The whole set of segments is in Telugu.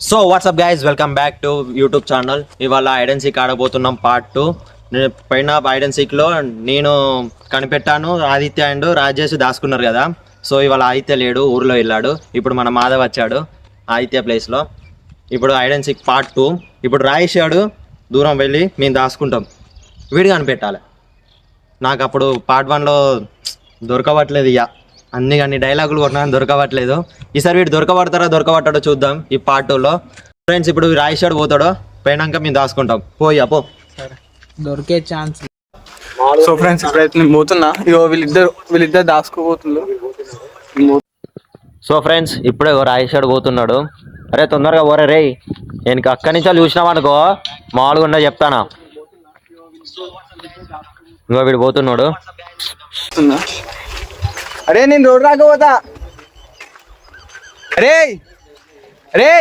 So WhatsApp guys, welcome back to YouTube channel. ఇవాళ హైడ్ అండ్ సీక్ ఆడబోతున్నాం పార్ట్ 2. నేను పైన హైడ్ అండ్ సీక్లో నేను కనిపెట్టాను, ఆదిత్య అండ్ రాజేష్ దాచుకున్నారు కదా. సో ఇవాళ ఆదిత్య లేడు, ఊర్లో వెళ్ళాడు. ఇప్పుడు మన మాధవ్ వచ్చాడు ఆదిత్య ప్లేస్లో. ఇప్పుడు హైడ్ అండ్ సీక్ పార్ట్ 2. ఇప్పుడు రాయేశాడు, దూరం వెళ్ళి మేము దాచుకుంటాం. వీడు కనిపెట్టాలి. నాకు అప్పుడు పార్ట్ 1లో దొరకవట్లేదు, ఇక అన్ని డైలాగులు కొట్టినా దొరకవట్లేదు. ఈసారి వీడు దొరకబడతాడో చూద్దాం ఈ పార్ట్ 2లో. ఫ్రెండ్స్, ఇప్పుడు రాయేశాడు పోతాడో, పోయినాక మేము దాచుకుంటాం. పో దొరికే ఛాన్స్. సో ఫ్రెండ్స్, ఇప్పుడైతే నేను పోతున్నా. ఇగో వీళ్ళిద్దరు దాచుకోబోతున్నారు. సో ఫ్రెండ్స్, ఇప్పుడే రాయేశాడు పోతున్నాడు. అరే తొందరగా పోరే రే, నేను అక్కడి నుంచి చూసినావు అనుకో మామూలుగా ఉండదు చెప్తానా. ఇంకో వీడు పోతున్నాడు. అరే నేను రోడ్ రాకపోతా. అరే అరే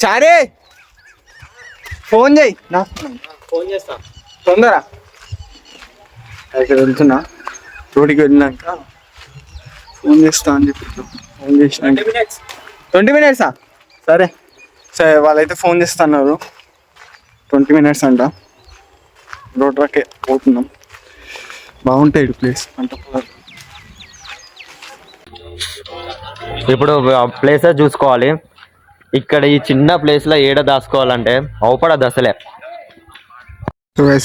చారే ఫోన్ చేయి, ఫోన్ చేస్తా తొందర. అయితే వెళ్తున్నా, రోడ్డుకి వెళ్ళినాక ఫోన్ చేస్తా అని చెప్పి ఫోన్ చేసిన 20 minutes సరే సరే, వాళ్ళైతే ఫోన్ చేస్తున్నారు. 20 minutes అంట. రోడ్ రాకే పోతున్నాం. బాగుంటాయి ప్లేస్ అంటే. ఇప్పుడు ప్లేసెస్ చూసుకోవాలి. ఇక్కడ ఈ చిన్న ప్లేస్లో ఏడ దాచుకోవాలంటే అవపడదు అసలే.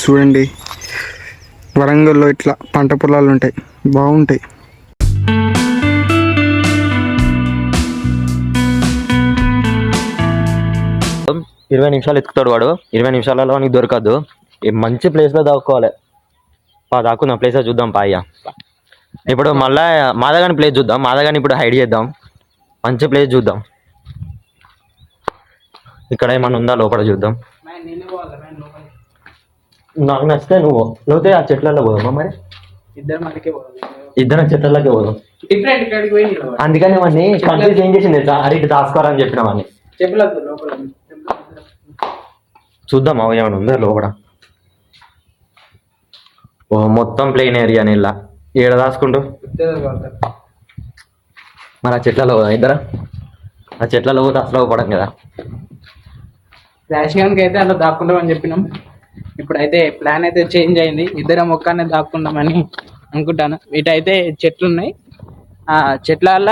చూడండి, వరంగల్లో ఇట్లా పంట పొలాలు ఉంటాయి, బాగుంటాయి. ఇరవై నిమిషాలు ఎత్తుకుతాడు వాడు. 20 నిమిషాలలో నీకు దొరకద్దు. మంచి ప్లేస్లో దాక్కోవాలి. దాక్కున్న ప్లేసెస్ చూద్దాం పాయ్య. ఇప్పుడు మళ్ళా మాదగాని ప్లేస్ చూద్దాం. మాదగాని ఇప్పుడు హైడ్ చేద్దాం. మంచి ప్లేస్ చూద్దాం. ఇక్కడ ఏమన్నా ఉందా లోపల చూద్దాం. నాకు నచ్చితే నువ్వుతే ఆ చెట్లలో పోదామా మరి. ఇద్దరం చెట్లలోకి పోదాం. అందుకని వాడిని కన్ఫ్యూజ్ ఏం చేసింది అడిగి దాచుకోవాలని చెప్పిన వాడిని. చూద్దాం అవి ఏమైనా ఉందా లోపల. మొత్తం ప్లెయిన్ ఏరియా ఇలా ఏడ దాచుకుంటూ మరి ఆ చెట్లలో పోదాం. ఇద్దరం ఆ చెట్లలో పోతే అసలు అవ్వపడం కదా. రాజకీయానికి అయితే అలా దాక్కుంటామని చెప్పినాం. ఇప్పుడైతే ప్లాన్ అయితే చేంజ్ అయింది. ఇద్దరం ఒక్కనే దాక్కుంటామని అనుకుంటాను. ఇటైతే చెట్లు ఉన్నాయి, ఆ చెట్ల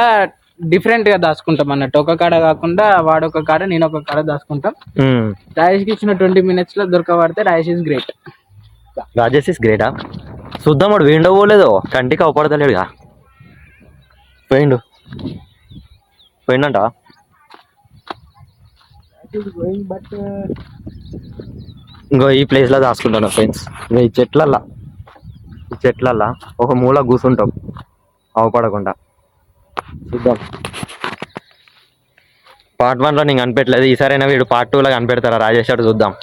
డిఫరెంట్ గా దాచుకుంటాం అన్నట్టు. ఒక కాడ కాకుండా వాడొక కాడ నేను ఒక కాడ దాచుకుంటాం. రాజేష్కి ఇచ్చిన 20 minutes లో దొరకబడితే Rajesh is great. Rajesh is గ్రేటా? చూద్దాం. వాడు వేండో పోలేదు, కంటికి అవపడతలేడుగా. పోయిండంట. ఇంకో ఈ ప్లేస్లో దాచుకుంటాను ఫ్రెండ్స్. ఇంకా ఈ చెట్లల్లా ఒక మూల కూర్చుంటాం అవపడకుండా. చూద్దాం. పార్ట్ 1లో నేను కనిపెట్టలేదు. ఈసారైనా వీడు పార్ట్ 2లో కనిపెడతారా రాజేష్? చూద్దాం.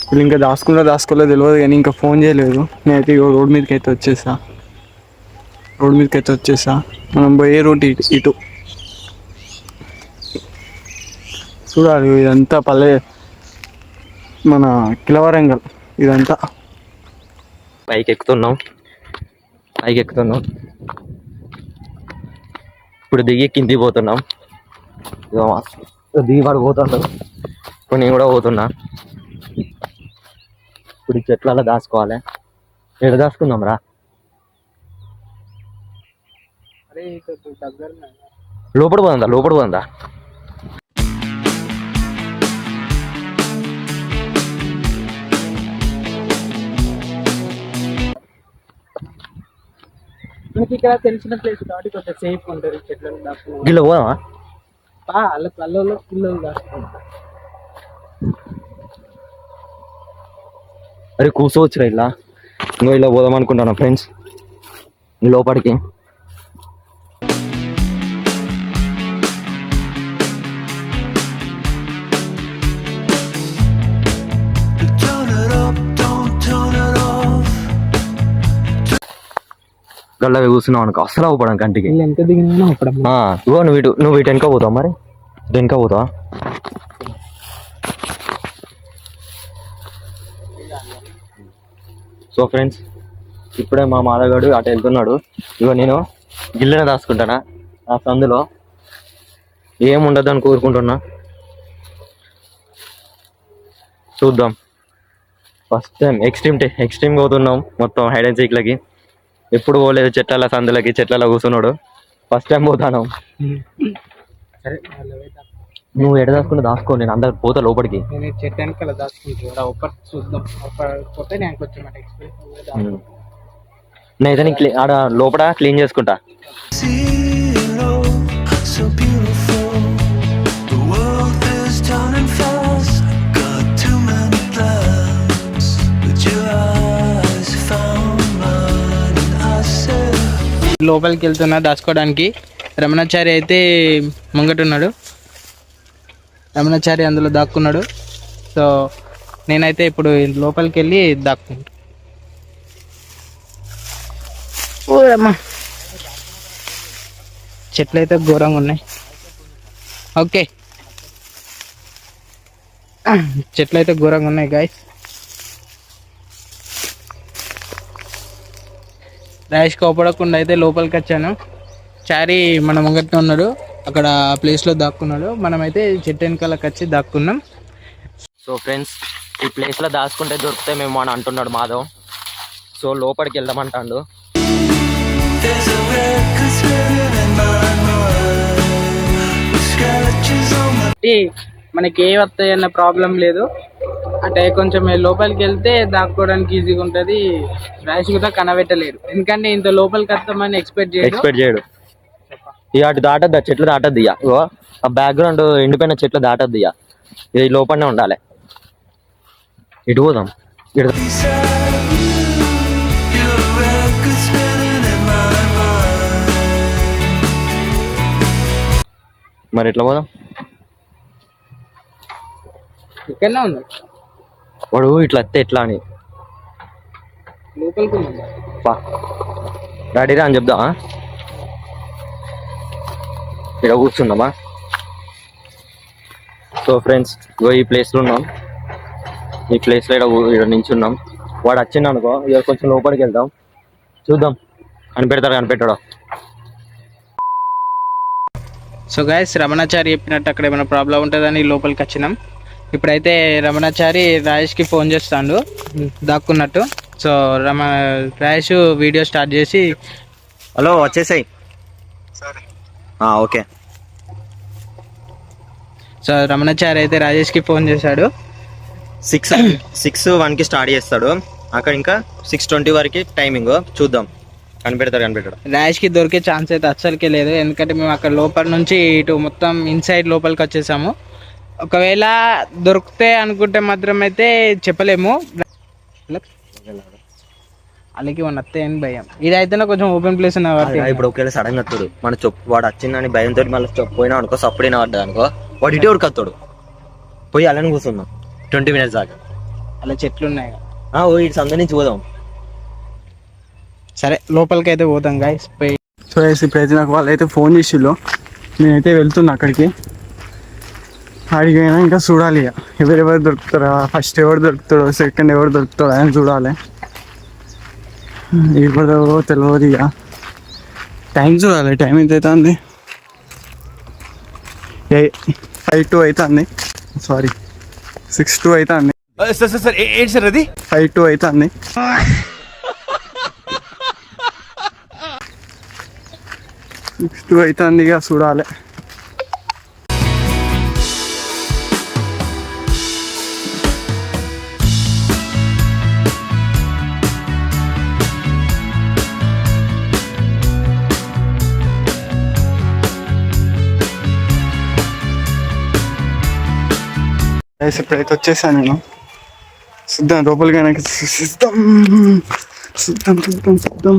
వీళ్ళు ఇంకా దాచుకోలేదు తెలియదు, కానీ ఇంకా ఫోన్ చేయలేదు. నేనైతే రోడ్ మీదకి అయితే వచ్చేసా. మనం పోయే రూట్ ఇటు చూడాలి. ఇదంతా పల్లె, మన కిలవరంగల్ ఇదంతా. పైకి ఎక్కుతున్నాం. ఇప్పుడు దిగి కిందికి పోతున్నాం. దిగి వాడు పోతున్నాడు, ఇప్పుడు నేను కూడా పోతున్నా. ఇప్పుడు ఈ చెట్లలో దాచుకోవాలి. ఎక్కడ దాచుకుందాం రా? లోపల పోదా? మనకి ఇక్కడ తెలిసిన ప్లేస్ కాబట్టి కొంచెం సేఫ్ ఉంటుంది. చెట్లను దాచుకుంటాం. గిల్ల పోదామా? వాళ్ళ కళ్ళలో పిల్లలు దాచుకుంటాం. అరే కూర్చోవచ్చురా ఇలా. ఇంకో ఇలా పోదాం అనుకుంటాను ఫ్రెండ్స్ లోపలికి. గల్లవి కూర్చున్నావు అనుకో అసలు అవ్వపడం కంటికి. ఎంత దిగినా నువ్వు ఇటు వెనక పోతావు. మరి వెనక పోతావా? సో ఫ్రెండ్స్, ఇప్పుడే మా మాదగాడు అటు వెళ్తున్నాడు. ఇగో నేను గిల్లెన దాచుకుంటానా ఆ సందులో. ఏం ఉండదని కోరుకుంటున్నా. చూద్దాం. ఫస్ట్ టైం ఎక్స్ట్రీమ్ పోతున్నాం మొత్తం హైడ్ అండ్ సీక్లకి. ఎప్పుడు పోలేదు చెట్ల సందులకి, చెట్లలో కూర్చున్నాడు. ఫస్ట్ టైం పోతాను. సరే నువ్వు ఎడ దాచుకుంటే దాచుకో, నేను అందరు పోతా లోపలికి. నేను చెట్టు వెనకాల దాచుకుంటా ఒకటి చూద్దాం. పోతే నేను కొంచెం ఎక్స్పీరియన్స్ నేనైతే నీకు ఆడ లోపల క్లీన్ చేసుకుంటా. So beautiful, the world is turning fast. Got too many plans, but your eyes found mine, and I said. లోపలికి వెళ్తున్నా దాచుకోవడానికి. రమణాచారి అయితే ముంగటున్నాడు. రమణాచారి అందులో దాక్కున్నాడు. సో నేనైతే ఇప్పుడు లోపలికి వెళ్ళి దాక్కుంటా. ఓమ్మా, చెట్లు అయితే ఘోరంగా ఉన్నాయి. ఓకే, చెట్లు అయితే ఘోరంగా ఉన్నాయి గాయస్. రాయిష్ కోపడకుండా అయితే లోపలికి వచ్చాను. చారీ మన ముంగట్నే ఉన్నాడు, అక్కడ ప్లేస్లో దాక్కున్నాడు. మనమైతే చెట్టు వెనకాలకి వచ్చి దాక్కున్నాం. సో ఫ్రెండ్స్, ఈ ప్లేస్లో దాచుకుంటే దొరికితే మేము అని అంటున్నాడు మాధవ్. సో లోపలికి వెళ్దామంటాడు. There's a record spinning in my mind, with scratches on my. మనకి ఏ వస్తాయి అన్న ప్రాబ్లం లేదు. అంటే కొంచెం లోపలికి వెళ్తే దాక్కోవడానికి ఈజీగా ఉంటుంది. రాయిష్ కూడా కనబెట్టలేడు, ఎందుకంటే ఇంత లోపలికి వస్తామని ఎక్స్పెక్ట్ చేయడు. ఇక అటు దాటద్దు, ఆ చెట్లు దాటద్దు. ఇక ఇగో ఆ బ్యాక్గ్రౌండ్ ఎండిపోయిన చెట్లు దాటద్దు. ఇక ఇది లోపలనే ఉండాలి. ఇటు పోదాం. ఇటు You're a record spinning in my mind. మరి ఎట్లా పోదాం? ఇక్కడనే ఉంది, వాడు ఇట్లా వస్తే ఎట్లా అని లోపలికి ఉంది. రెడీరా అని చెప్దామా? ఇక్కడ కూర్చుందామా? సో ఫ్రెండ్స్, ఈ ప్లేస్లో ఉన్నాం. ఈ ప్లేస్లో ఇక్కడ నించున్నాం. వాడు వచ్చిండు అనుకో, ఇక కొంచెం లోపలికి వెళ్దాం, చూద్దాం కనిపెట్టాడో. సో గైస్, రమణాచారి చెప్పినట్టు అక్కడ ఏమైనా ప్రాబ్లం ఉంటుందని లోపలికి వచ్చినాం. ఇప్పుడైతే రమణాచారి రాయేష్కి ఫోన్ చేస్తాడు దాక్కున్నట్టు. సో రాయేష్ వీడియో స్టార్ట్ చేసి, హలో వచ్చేసాయి. ఓకే. సో రమణాచారి అయితే రాజేష్కి ఫోన్ చేశాడు. 6:01కి స్టార్ట్ చేస్తాడు. అక్కడ ఇంకా 6:20 వరకు టైమింగ్. చూద్దాం కనిపెడతాడు. రాజేష్కి దొరికే ఛాన్స్ అయితే అస్సలకే లేదు, ఎందుకంటే మేము అక్కడ లోపల నుంచి ఇటు మొత్తం ఇన్సైడ్ లోపలికి వచ్చేసాము. ఒకవేళ దొరికితే అనుకుంటే మాత్రం అయితే చెప్పలేము. అలాగే మన అత్తే అని భయం. ఇది అయితేనే కొంచెం ఓపెన్ ప్లేస్ ఉన్న కాబట్టి. ఇప్పుడు ఒకవేళ సడన్ గా వస్తాడు, మన వాడు వచ్చిందని భయంతో మళ్ళీ పోయినా అనుకో, సప్పుడైనా పడ్డా అనుకో, వాడు ఇటే ఉడకత్తాడు. పోయి అలానే కూర్చున్నాం 20 minutes దాకా. అలా చెట్లు ఉన్నాయి కదా. ఇటు సందు నుంచి పోదాం. సరే లోపలికి అయితే పోతాం గాయస్. సో ఇప్పుడైతే నాకు వాళ్ళైతే ఫోన్ చేసిళ్ళు, నేనైతే వెళ్తున్నా అక్కడికి. అడిగినా ఇంకా చూడాలి ఇక ఎవరెవరు దొరుకుతారా, ఫస్ట్ ఎవరు దొరుకుతాడో, సెకండ్ ఎవరు దొరుకుతాడో అని చూడాలి. ఇప్పుడు తెలియదు ఇక, టైం చూడాలి. టైం ఎంత అవుతుంది? 5:02 అవుతుంది. సారీ 6:02 అవుతుంది. సార్ ఏంటి సార్ అది? 5:02 అవుతుంది. అవుతుంది ఇక చూడాలి. ఇప్పుడైతే వచ్చేసాను నేను. చూద్దాం లోపలికి చూద్దాం.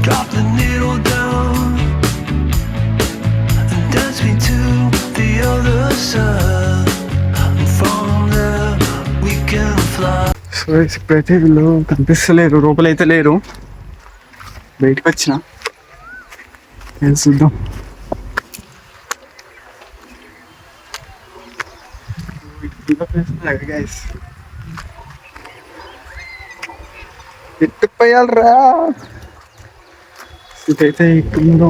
Drop the needle down and dance me to the other side. And from there we can fly. So ఇప్పుడైతే వీళ్ళు కనిపిస్తలేరు, లోపలైతే లేరు. బయటకు వచ్చిన చూద్దాం. ఎట్టుపోయాలరా. ఇదైతే ఇక్కడ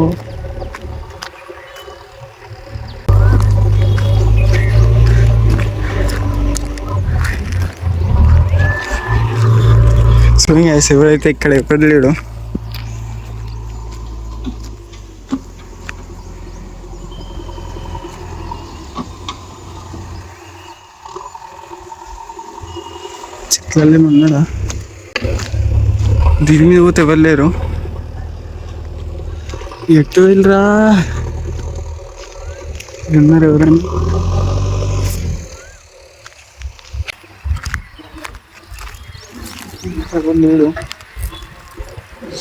స్విమ్మింగ్ వేసి ఎవరైతే ఇక్కడ ఎప్పుడు లేడు. చెట్లలో ఉన్నాడా? దీని మీద పోతే ఎవరు లేరు. ఎటు వెళ్ళరా ఉన్నారు ఎవరైనా? ఎవరు లేరు.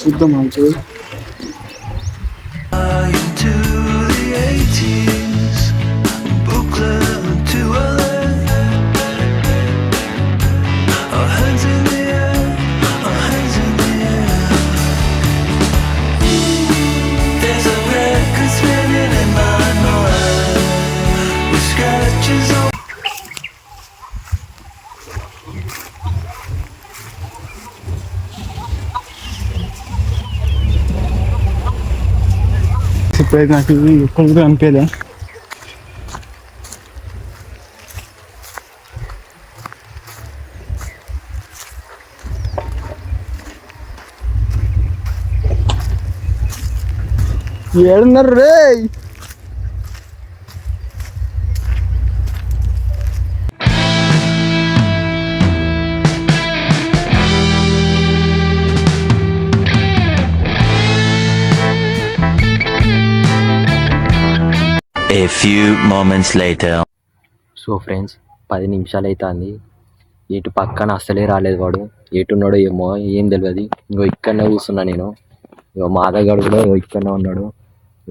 చూద్దాం మంచిగా. Into the 80s, Brooklyn to LA. Our hands in the air, our hands in the air. There's a record spinning in my mind with scratches on. ఇప్పుడైతే నాకు ఎక్కువ కూడా అనిపించలే. ఏడున్నారు రే? A few moments later. So friends 10 నిమిషాలు అవుతుంది. ఇటు పక్కన అస్సలే రాలేదు వాడు. ఎటున్నాడో ఏమో ఏం తెలియదు. ఇంకో ఇక్కడనే కూర్చున్నా నేను. ఇగో మాదగాడు కూడా ఇక్కడనే ఉన్నాడు.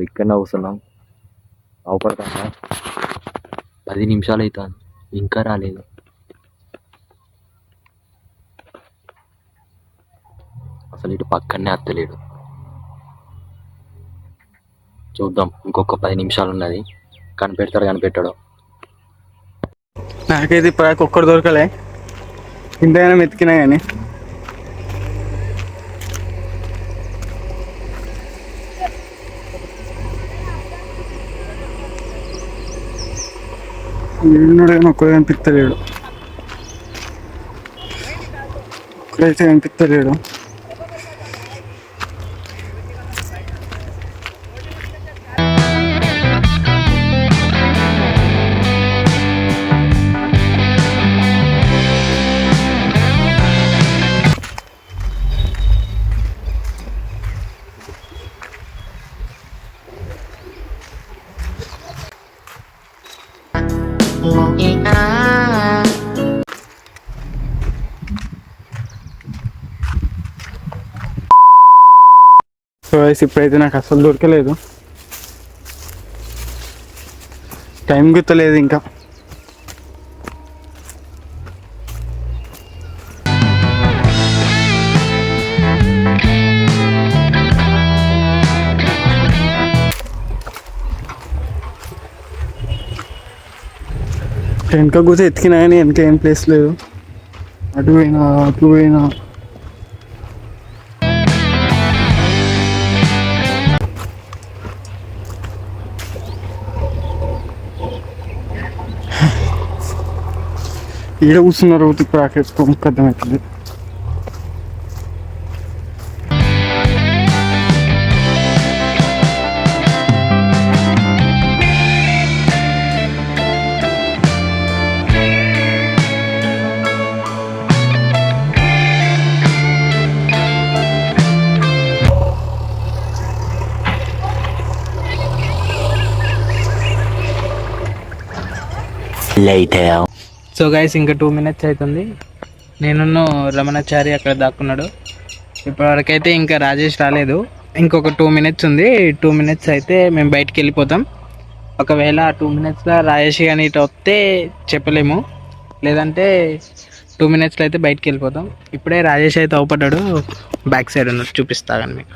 ఇక్కడనే కూర్చున్నాం. అవపడతా 10 నిమిషాలు అవుతుంది ఇంకా రాలేదు. అసలు ఇటు పక్కనే అత్తలేడు. చూద్దాం ఇంకొక 10 నిమిషాలు ఉన్నది. కనిపెట్టాడు. నాకైతే ఇప్పుడు ఒక్కడు దొరకలే. ఇంతగానే వెతికినా కానీ ఏడున్నాడు కానీ ఒక్కడు కనిపిస్తలేడు. ఒక్కడైతే కనిపిస్తలేడు. సో ఇప్పుడైతే నాకు అసలు దొరకలేదు. టైం గుర్తలేదు ఇంకా. వెనక కూర్చో ఎత్తికినా కానీ వెనక ఏం ప్లేస్ లేదు. అటు పోయినా ఈడ కూర్చున్నారు. ఇప్పుడు అక్కడ అర్థమవుతుంది. Later. సో గైస్ ఇంకా 2 minutes అవుతుంది. నేను రమణాచారి అక్కడ దాక్కున్నాడు. ఇప్పటివరకైతే ఇంకా రాజేష్ రాలేదు. ఇంకొక 2 minutes ఉంది. 2 minutes అయితే మేము బయటికి వెళ్ళిపోతాం. ఒకవేళ 2 minutesలో రాజేష్ కానీ ఇటు వస్తే చెప్పలేము, లేదంటే 2 minutesలో అయితే బయటికి వెళ్ళిపోతాం. ఇప్పుడే రాజేష్ అయితే అవపడ్డాడు. బ్యాక్ సైడ్ ఉన్నట్టు చూపిస్తా కానీ మీకు.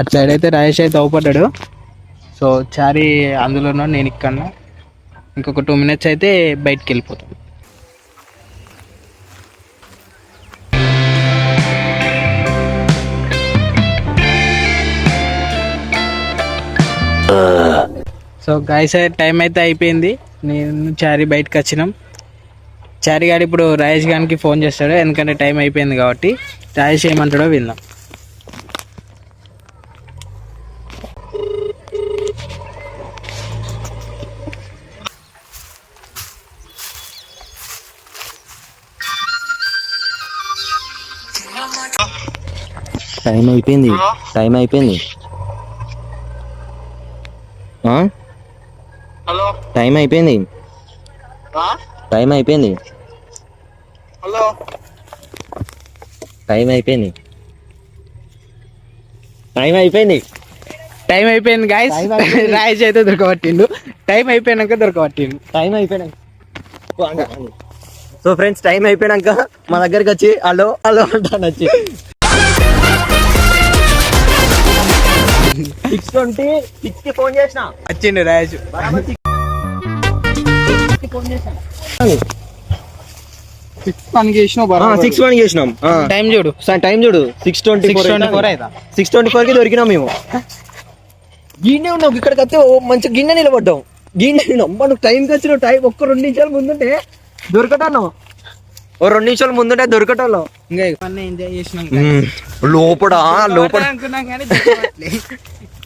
అటు సైడ్ అయితే రాజేష్ అయితే అవపడ్డాడు. సో చారి అందులోనూ నేను ఇక్కడ. ఇంకొక 2 minutes అయితే బయటికి వెళ్ళిపోతాం. సో గాయస్ టైం అయితే అయిపోయింది. నేను చారీ బయటకు వచ్చినాం. చారీ గారు ఇప్పుడు రాజేష్ గారికి ఫోన్ చేస్తాడు, ఎందుకంటే టైం అయిపోయింది కాబట్టి. రాజేష్ ఏమంటాడో విందాం. టైం అయిపోయింది. ఆ? టైం అయిపోయింది. టైం అయిపోయింది. టైం అయిపోయింది గాయస్. రాజేష్ అయితే దొరకబట్టిండు. టైం అయిపోయినాక దొరకబట్టిండు. సో ఫ్రెండ్స్, టైం అయిపోయినాక మా దగ్గరికి వచ్చి హలో అంటాను. వచ్చి 6:26 ఫోన్ చేసిన. వచ్చిండు రాజేష్. 6:1 చేసినాం. టైం చూడు. 6:24 అయితే 6:24 కి దొరికినాం మేము. గిన్నె ఉన్నావు, ఇక్కడికి వస్తే మంచి గిన్నె నిలబడ్డాం. మనకు టైంకి వచ్చిన టైం ఒక్క 2 నిమిషాలు ముందుంటే దొరకటాను. 2 నిమిషాలు ముందుంటే దొరకటాలో. ఇంకా ఎంజాయ్ చేసినాం. లోపల అనుకున్నాం కానీ దొరకట్లే.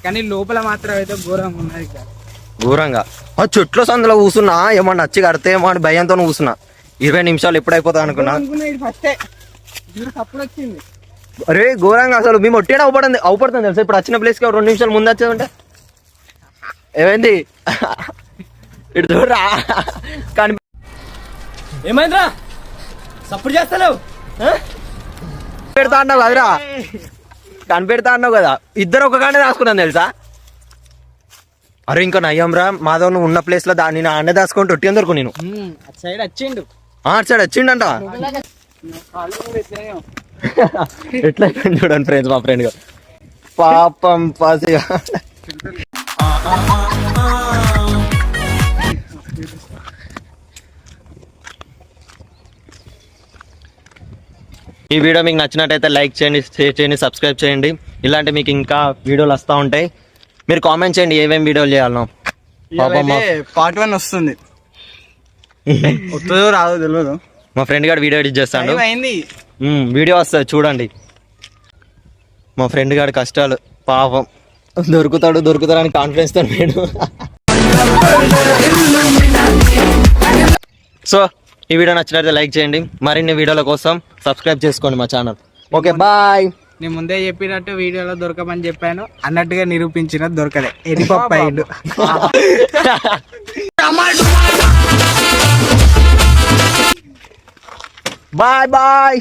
కానీ లోపల మాత్రం అయితే ఘోరంగా ఉన్నది. ఘోరంగా ఆ చెట్ల సందులో కూసున్నా, ఏమన్నా నచ్చి కడితే ఏమో అని భయంతో కూసున్నా. 20 నిమిషాలు ఎప్పుడైపోతా అనుకున్నా. అప్పుడు వచ్చింది. అరే ఘోరంగా అసలు మేము ఒట్టేడా అవుపడుతుంది తెలుసా. ఇప్పుడు వచ్చిన ప్లేస్కి 2 నిమిషాలు ముందు వచ్చేదంటే ఏమైంది ఇటు చూడరా. కానీ ఏమైందిరా సపోర్ట్ చేస్తలేవు? పెడతా అన్నావు కదరా, కనిపెడతా అన్నావు కదా. ఇద్దరు ఒక కాడే దాచుకున్నాను తెలుసా. అరే ఇంకా నయ్యం రా, మాధవ్ నువ్వు ఉన్న ప్లేస్ లో నేను అన్న దాచుకుంటూ ఒట్టి అందరుకు నేను అటు సైడ్ వచ్చిండు. అటు సైడ్ వచ్చిండంట. ఎట్లా చూడండి ఫ్రెండ్స్, మా ఫ్రెండ్ గారు పాపం పాసిగా. ఈ వీడియో మీకు నచ్చినట్టయితే లైక్ చేయండి, షేర్ చేయండి, సబ్స్క్రైబ్ చేయండి. ఇలాంటి మీకు ఇంకా వీడియోలు వస్తూ ఉంటాయి. మీరు కామెంట్ చేయండి ఏమేమి వీడియోలు చేయాలనో. పార్ట్ 1 వస్తుంది. వస్తుందో రాదో తెలియదు. మా ఫ్రెండ్ గారు వీడియో ఎడిట్ చేస్తాడు. అయింది. వీడియో వస్తుంది చూడండి. మా ఫ్రెండ్ గారి కష్టాలు పాపం. దొరుకుతాడని కాన్ఫిడెన్స్ తో నేను. సో ఈ వీడియో నచ్చినట్లయితే లైక్ చేయండి. మరిన్ని వీడియోల కోసం సబ్స్క్రైబ్ చేసుకోండి మా ఛానల్. Okay bye. నేను ముందే చెప్పినట్టు వీడియోలో దొరకమని చెప్పాను, అన్నట్టుగా నిరూపించిన దొరకలే. ఎరిపప్పు అయిండు. బాయ్.